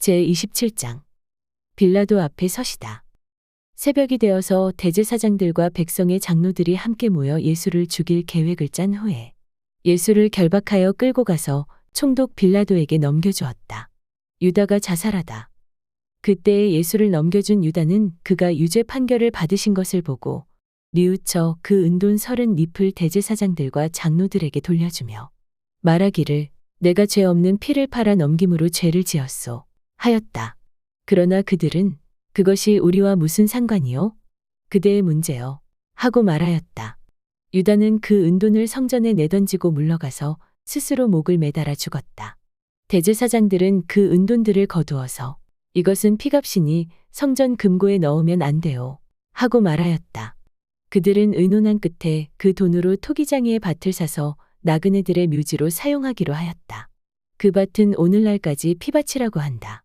제27장 빌라도 앞에 서시다. 새벽이 되어서 대제사장들과 백성의 장로들이 함께 모여 예수를 죽일 계획을 짠 후에 예수를 결박하여 끌고 가서 총독 빌라도에게 넘겨주었다. 유다가 자살하다. 그때에 예수를 넘겨준 유다는 그가 유죄 판결을 받으신 것을 보고 뉘우쳐 그 은돈 30잎을 대제사장들과 장로들에게 돌려주며 말하기를 내가 죄 없는 피를 팔아 넘김으로 죄를 지었소 하였다. 그러나 그들은 그것이 우리와 무슨 상관이요? 그대의 문제요. 하고 말하였다. 유다는 그 은돈을 성전에 내던지고 물러가서 스스로 목을 매달아 죽었다. 대제사장들은 그 은돈들을 거두어서 이것은 피값이니 성전 금고에 넣으면 안 돼요. 하고 말하였다. 그들은 의논한 끝에 그 돈으로 토기장이의 밭을 사서 나그네들의 묘지로 사용하기로 하였다. 그 밭은 오늘날까지 피밭이라고 한다.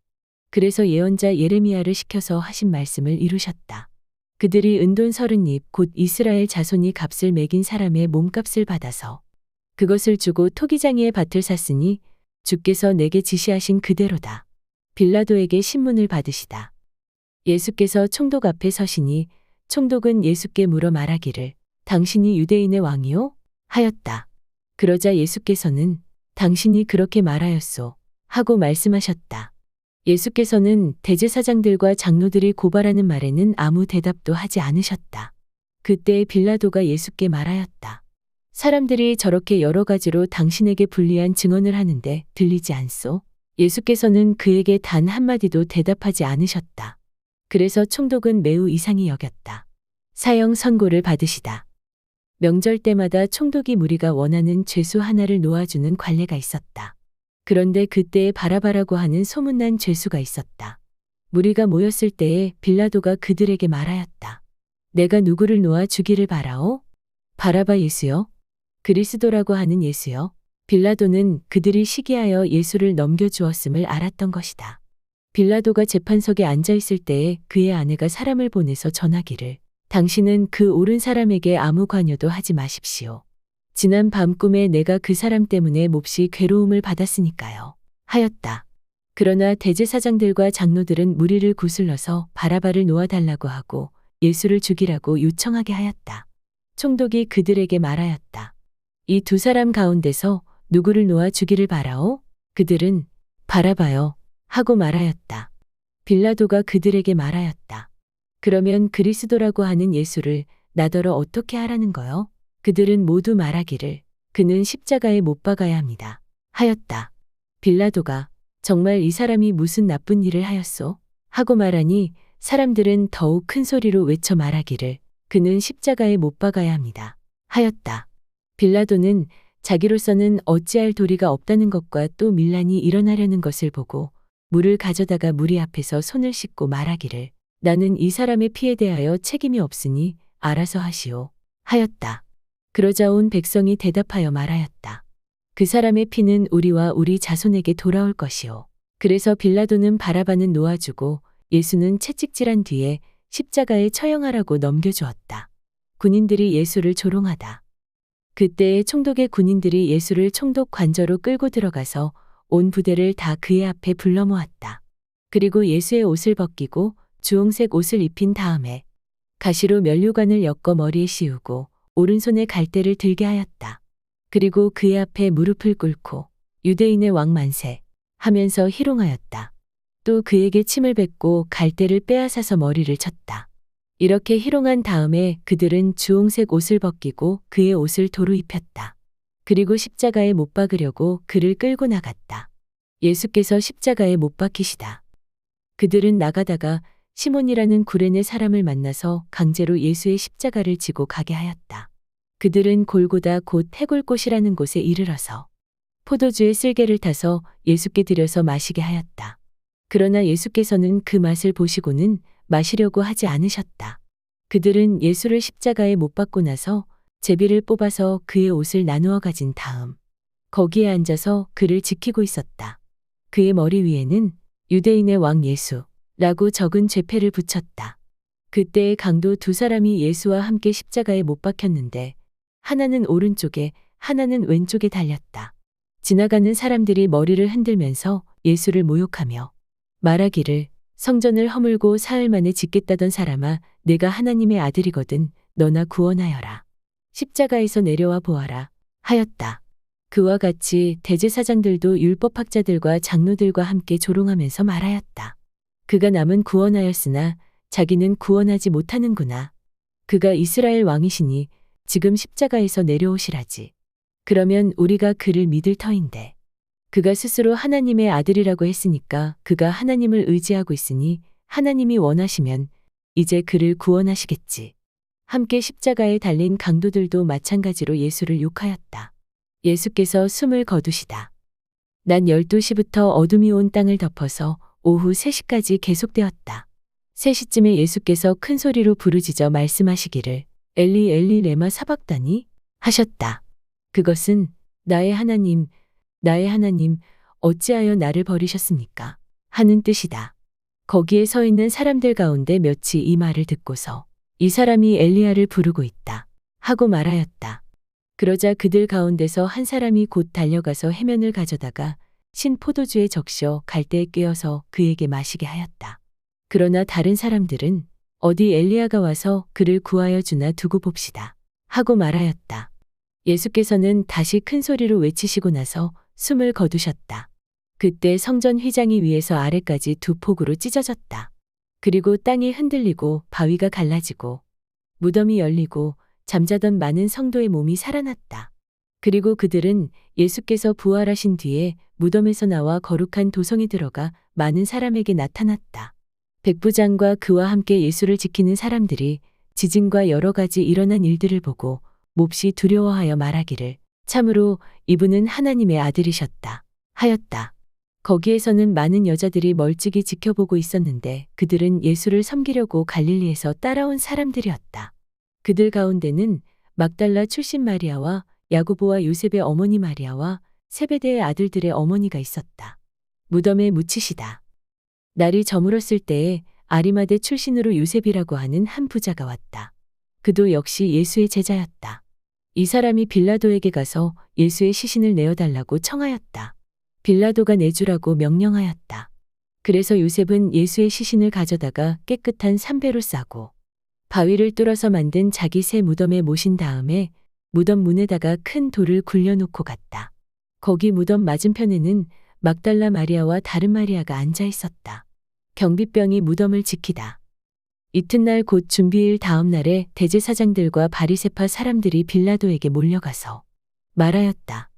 그래서 예언자 예레미야를 시켜서 하신 말씀을 이루셨다. 그들이 은돈 30잎 곧 이스라엘 자손이 값을 매긴 사람의 몸값을 받아서 그것을 주고 토기장이의 밭을 샀으니 주께서 내게 지시하신 그대로다. 빌라도에게 신문을 받으시다. 예수께서 총독 앞에 서시니 총독은 예수께 물어 말하기를 당신이 유대인의 왕이요? 하였다. 그러자 예수께서는 당신이 그렇게 말하였소 하고 말씀하셨다. 예수께서는 대제사장들과 장로들이 고발하는 말에는 아무 대답도 하지 않으셨다. 그때 빌라도가 예수께 말하였다. 사람들이 저렇게 여러 가지로 당신에게 불리한 증언을 하는데 들리지 않소? 예수께서는 그에게 단 한마디도 대답하지 않으셨다. 그래서 총독은 매우 이상히 여겼다. 사형 선고를 받으시다. 명절 때마다 총독이 무리가 원하는 죄수 하나를 놓아주는 관례가 있었다. 그런데 그때에 바라바라고 하는 소문난 죄수가 있었다. 무리가 모였을 때에 빌라도가 그들에게 말하였다. 내가 누구를 놓아 주기를 바라오? 바라바 예수요? 그리스도라고 하는 예수요? 빌라도는 그들이 시기하여 예수를 넘겨주었음을 알았던 것이다. 빌라도가 재판석에 앉아있을 때에 그의 아내가 사람을 보내서 전하기를 당신은 그 옳은 사람에게 아무 관여도 하지 마십시오. 지난 밤 꿈에 내가 그 사람 때문에 몹시 괴로움을 받았으니까요. 하였다. 그러나 대제사장들과 장로들은 무리를 구슬러서 바라바를 놓아달라고 하고 예수를 죽이라고 요청하게 하였다. 총독이 그들에게 말하였다. 이 두 사람 가운데서 누구를 놓아 주기를 바라오? 그들은 바라바요. 하고 말하였다. 빌라도가 그들에게 말하였다. 그러면 그리스도라고 하는 예수를 나더러 어떻게 하라는 거요? 그들은 모두 말하기를 그는 십자가에 못 박아야 합니다. 하였다. 빌라도가 정말 이 사람이 무슨 나쁜 일을 하였소? 하고 말하니 사람들은 더욱 큰 소리로 외쳐 말하기를 그는 십자가에 못 박아야 합니다. 하였다. 빌라도는 자기로서는 어찌할 도리가 없다는 것과 또 밀란이 일어나려는 것을 보고 물을 가져다가 무리 앞에서 손을 씻고 말하기를 나는 이 사람의 피에 대하여 책임이 없으니 알아서 하시오. 하였다. 그러자 온 백성이 대답하여 말하였다. 그 사람의 피는 우리와 우리 자손에게 돌아올 것이오. 그래서 빌라도는 바라바는 놓아주고 예수는 채찍질한 뒤에 십자가에 처형하라고 넘겨주었다. 군인들이 예수를 조롱하다. 그때에 총독의 군인들이 예수를 총독 관저로 끌고 들어가서 온 부대를 다 그의 앞에 불러 모았다. 그리고 예수의 옷을 벗기고 주홍색 옷을 입힌 다음에 가시로 면류관을 엮어 머리에 씌우고 오른손에 갈대를 들게 하였다. 그리고 그의 앞에 무릎을 꿇고 유대인의 왕 만세 하면서 희롱하였다. 또 그에게 침을 뱉고 갈대를 빼앗아서 머리를 쳤다. 이렇게 희롱한 다음에 그들은 주홍색 옷을 벗기고 그의 옷을 도로 입혔다. 그리고 십자가에 못 박으려고 그를 끌고 나갔다. 예수께서 십자가에 못 박히시다. 그들은 나가다가 시몬이라는 구레네 사람을 만나서 강제로 예수의 십자가를 지고 가게 하였다. 그들은 골고다 곧 해골꽃이라는 곳에 이르러서 포도주에 쓸개를 타서 예수께 드려서 마시게 하였다. 그러나 예수께서는 그 맛을 보시고는 마시려고 하지 않으셨다. 그들은 예수를 십자가에 못 박고 나서 제비를 뽑아서 그의 옷을 나누어 가진 다음 거기에 앉아서 그를 지키고 있었다. 그의 머리 위에는 유대인의 왕 예수라고 적은 죄패를 붙였다. 그때의 강도 두 사람이 예수와 함께 십자가에 못 박혔는데 하나는 오른쪽에 하나는 왼쪽에 달렸다. 지나가는 사람들이 머리를 흔들면서 예수를 모욕하며 말하기를 성전을 허물고 사흘 만에 짓겠다던 사람아, 내가 하나님의 아들이거든 너나 구원하여라. 십자가에서 내려와 보아라 하였다. 그와 같이 대제사장들도 율법학자들과 장로들과 함께 조롱하면서 말하였다. 그가 남은 구원하였으나 자기는 구원하지 못하는구나. 그가 이스라엘 왕이시니 지금 십자가에서 내려오시라지. 그러면 우리가 그를 믿을 터인데. 그가 스스로 하나님의 아들이라고 했으니까 그가 하나님을 의지하고 있으니 하나님이 원하시면 이제 그를 구원하시겠지. 함께 십자가에 달린 강도들도 마찬가지로 예수를 욕하였다. 예수께서 숨을 거두시다. 낮 12시부터 어둠이 온 땅을 덮어서 오후 3시까지 계속되었다. 3시쯤에 예수께서 큰 소리로 부르짖어 말씀하시기를 엘리 엘리 레마 사박다니 하셨다. 그것은 나의 하나님, 나의 하나님, 어찌하여 나를 버리셨습니까? 하는 뜻이다. 거기에 서 있는 사람들 가운데 몇이 이 말을 듣고서 이 사람이 엘리야를 부르고 있다 하고 말하였다. 그러자 그들 가운데서 한 사람이 곧 달려가서 해면을 가져다가 신 포도주에 적셔 갈대에 꿰어서 그에게 마시게 하였다. 그러나 다른 사람들은 어디 엘리야가 와서 그를 구하여 주나 두고 봅시다 하고 말하였다. 예수께서는 다시 큰 소리로 외치시고 나서 숨을 거두셨다. 그때 성전 휘장이 위에서 아래까지 두 폭으로 찢어졌다. 그리고 땅이 흔들리고 바위가 갈라지고 무덤이 열리고 잠자던 많은 성도의 몸이 살아났다. 그리고 그들은 예수께서 부활하신 뒤에 무덤에서 나와 거룩한 도성에 들어가 많은 사람에게 나타났다. 백부장과 그와 함께 예수를 지키는 사람들이 지진과 여러 가지 일어난 일들을 보고 몹시 두려워하여 말하기를 참으로 이분은 하나님의 아들이셨다 하였다. 거기에서는 많은 여자들이 멀찍이 지켜보고 있었는데 그들은 예수를 섬기려고 갈릴리에서 따라온 사람들이었다. 그들 가운데는 막달라 출신 마리아와 야고보와 요셉의 어머니 마리아와 세베대의 아들들의 어머니가 있었다. 무덤에 묻히시다. 날이 저물었을 때에 아리마대 출신으로 요셉이라고 하는 한 부자가 왔다. 그도 역시 예수의 제자였다. 이 사람이 빌라도에게 가서 예수의 시신을 내어달라고 청하였다. 빌라도가 내주라고 명령하였다. 그래서 요셉은 예수의 시신을 가져다가 깨끗한 삼배로 싸고 바위를 뚫어서 만든 자기 새 무덤에 모신 다음에 무덤 문에다가 큰 돌을 굴려놓고 갔다. 거기 무덤 맞은편에는 막달라 마리아와 다른 마리아가 앉아 있었다. 경비병이 무덤을 지키다. 이튿날 곧 준비일 다음 날에 대제사장들과 바리새파 사람들이 빌라도에게 몰려가서 말하였다.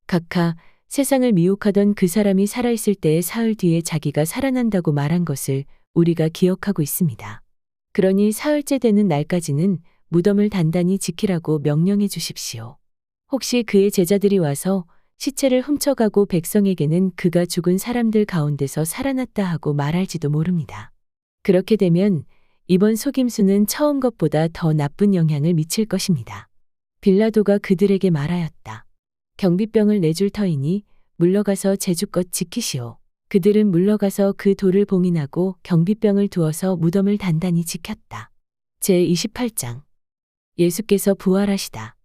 각하, 세상을 미혹하던 그 사람이 살아있을 때에 사흘 뒤에 자기가 살아난다고 말한 것을 우리가 기억하고 있습니다. 그러니 사흘째 되는 날까지는 무덤을 단단히 지키라고 명령해 주십시오. 혹시 그의 제자들이 와서 시체를 훔쳐가고 백성에게는 그가 죽은 사람들 가운데서 살아났다 하고 말할지도 모릅니다. 그렇게 되면 이번 속임수는 처음 것보다 더 나쁜 영향을 미칠 것입니다. 빌라도가 그들에게 말하였다. 경비병을 내줄 터이니 물러가서 제주껏 지키시오. 그들은 물러가서 그 돌을 봉인하고 경비병을 두어서 무덤을 단단히 지켰다. 제28장 예수께서 부활하시다.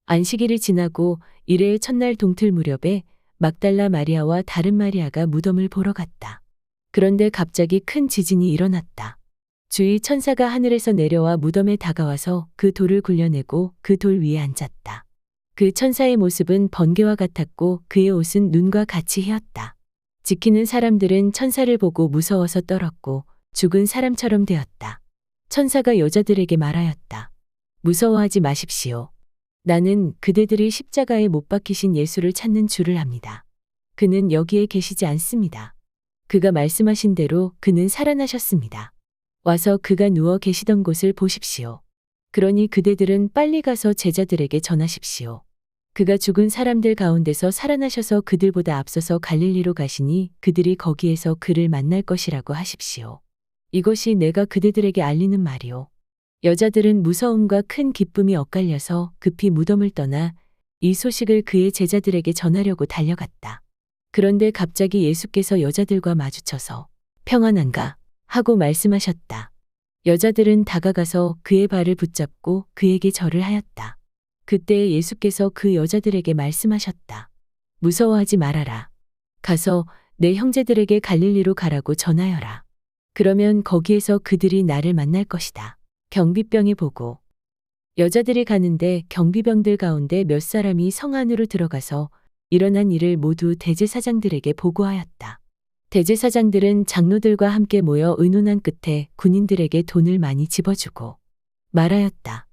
안식일이 지나고 이레의 첫날 동틀 무렵에 막달라 마리아와 다른 마리아가 무덤을 보러 갔다. 그런데 갑자기 큰 지진이 일어났다. 주의 천사가 하늘에서 내려와 무덤에 다가와서 그 돌을 굴려내고 그 돌 위에 앉았다. 그 천사의 모습은 번개와 같았고 그의 옷은 눈과 같이 희었다. 지키는 사람들은 천사를 보고 무서워서 떨었고 죽은 사람처럼 되었다. 천사가 여자들에게 말하였다. 무서워하지 마십시오. 나는 그대들이 십자가에 못 박히신 예수를 찾는 줄을 압니다. 그는 여기에 계시지 않습니다. 그가 말씀하신 대로 그는 살아나셨습니다. 와서 그가 누워 계시던 곳을 보십시오. 그러니 그대들은 빨리 가서 제자들에게 전하십시오. 그가 죽은 사람들 가운데서 살아나셔서 그들보다 앞서서 갈릴리로 가시니 그들이 거기에서 그를 만날 것이라고 하십시오. 이것이 내가 그대들에게 알리는 말이오. 여자들은 무서움과 큰 기쁨이 엇갈려서 급히 무덤을 떠나 이 소식을 그의 제자들에게 전하려고 달려갔다. 그런데 갑자기 예수께서 여자들과 마주쳐서 평안한가 하고 말씀하셨다. 여자들은 다가가서 그의 발을 붙잡고 그에게 절을 하였다. 그때 예수께서 그 여자들에게 말씀하셨다. 무서워하지 말아라. 가서 내 형제들에게 갈릴리로 가라고 전하여라. 그러면 거기에서 그들이 나를 만날 것이다. 경비병이 보고 여자들이 가는데 경비병들 가운데 몇 사람이 성 안으로 들어가서 일어난 일을 모두 대제사장들에게 보고하였다. 대제사장들은 장로들과 함께 모여 의논한 끝에 군인들에게 돈을 많이 집어주고 말하였다.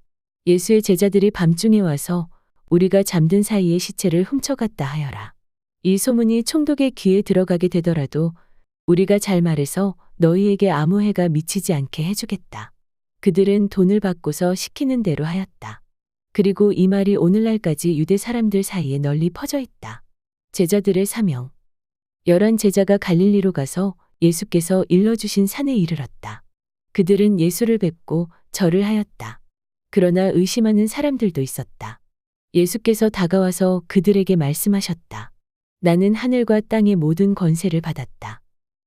예수의 제자들이 밤중에 와서 우리가 잠든 사이에 시체를 훔쳐갔다 하여라. 이 소문이 총독의 귀에 들어가게 되더라도 우리가 잘 말해서 너희에게 아무 해가 미치지 않게 해주겠다. 그들은 돈을 받고서 시키는 대로 하였다. 그리고 이 말이 오늘날까지 유대 사람들 사이에 널리 퍼져 있다. 제자들의 사명. 11 제자가 갈릴리로 가서 예수께서 일러주신 산에 이르렀다. 그들은 예수를 뵙고 절을 하였다. 그러나 의심하는 사람들도 있었다. 예수께서 다가와서 그들에게 말씀하셨다. 나는 하늘과 땅의 모든 권세를 받았다.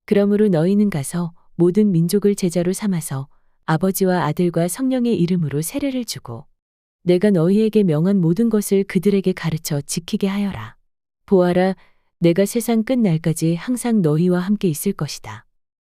그러므로 너희는 가서 모든 민족을 제자로 삼아서 아버지와 아들과 성령의 이름으로 세례를 주고 내가 너희에게 명한 모든 것을 그들에게 가르쳐 지키게 하여라. 보아라, 내가 세상 끝날까지 항상 너희와 함께 있을 것이다.